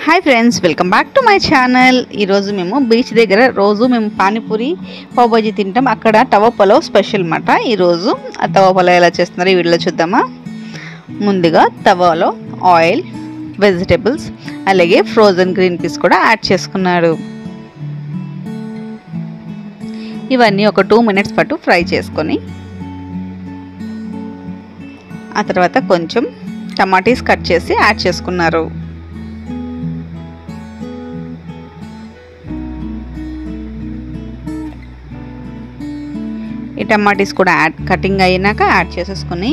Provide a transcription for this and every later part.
Hi friends, welcome back to my channel. ఈరోజు మేము beach దగ్గర రోజు మేము పానీపూరి పావ్ భాజీ తింటాం. అక్కడ తవా పలావ్ స్పెషల్ అన్నమాట. ఈరోజు ఆ తవా పలావ్ ఎలా చేస్తున్నారో ఈ వీడియోలో చూద్దామా. ముందుగా తవాలో ఆయిల్, వెజిటేబుల్స్ అలాగే ఫ్రోజన్ గ్రీన్ పీస్ కూడా యాడ్ చేసుకున్నాడు. ఇవన్నీ ఒక 2 minutes పాటు ఫ్రై చేసుకొని ఆ తర్వాత కొంచెం టమాటీస్ కట్ చేసి యాడ్ చేసుకున్నారు. ఈ టమాటీస్ కూడా కటింగ్ అయినాక యాడ్ చేసేసుకొని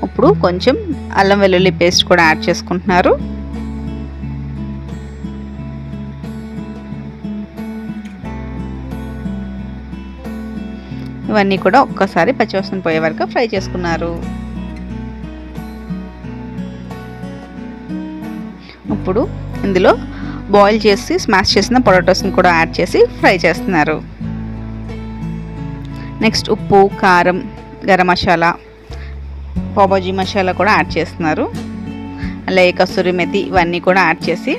ఇప్పుడు కొంచెం అల్లం వెల్లుల్లి పేస్ట్ కూడా యాడ్ చేసుకుంటున్నారు. ఇవన్నీ కూడా ఒక్కసారి పచ్చివాసన పోయే వరకు ఫ్రై చేసుకున్నారు. ఇప్పుడు ఇందులో బాయిల్ చేసి స్మాష్ చేసిన పొటాటోస్ని కూడా యాడ్ చేసి ఫ్రై చేస్తున్నారు. నెక్స్ట్ ఉప్పు, కారం, గరం మసాలా, పావ్ భాజీ మసాలా కూడా యాడ్ చేస్తున్నారు. అలాగే కస్తూరి మెతి ఇవన్నీ కూడా యాడ్ చేసి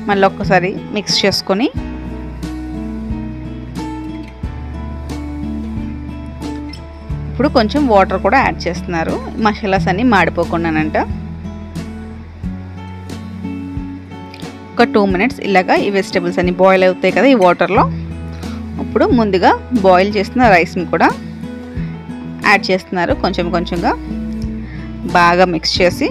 మళ్ళీ ఒక్కసారి మిక్స్ చేసుకొని ఇప్పుడు కొంచెం వాటర్ కూడా యాడ్ చేస్తున్నారు. మసాలాస్ అన్నీ మాడిపోకుండానంట. ఒక 2 minutes ఇలాగా ఈ వెజిటేబుల్స్ అన్ని బాయిల్ అవుతాయి కదా ఈ వాటర్లో. ఇప్పుడు ముందుగా బాయిల్ చేసిన రైస్ని కూడా యాడ్ చేస్తున్నారు. కొంచెం కొంచెంగా బాగా మిక్స్ చేసి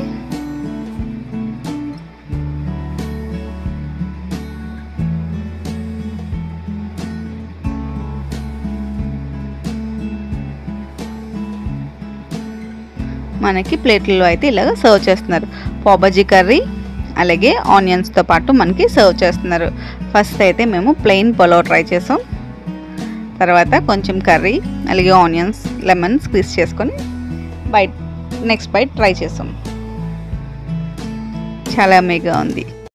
మనకి ప్లేట్లలో అయితే ఇలాగ సర్వ్ చేస్తున్నారు. పావ్ భాజీ కర్రీ అలాగే ఆనియన్స్తో పాటు మనకి సర్వ్ చేస్తున్నారు. ఫస్ట్ అయితే మేము ప్లెయిన్ పలావ్ ట్రై చేసాం. తర్వాత కొంచెం కర్రీ అలాగే ఆనియన్స్, లెమన్ స్క్వీజ్ చేసుకొని నెక్స్ట్ బైట్ ట్రై చేసాం. చాలా అమేజింగ్గా ఉంది.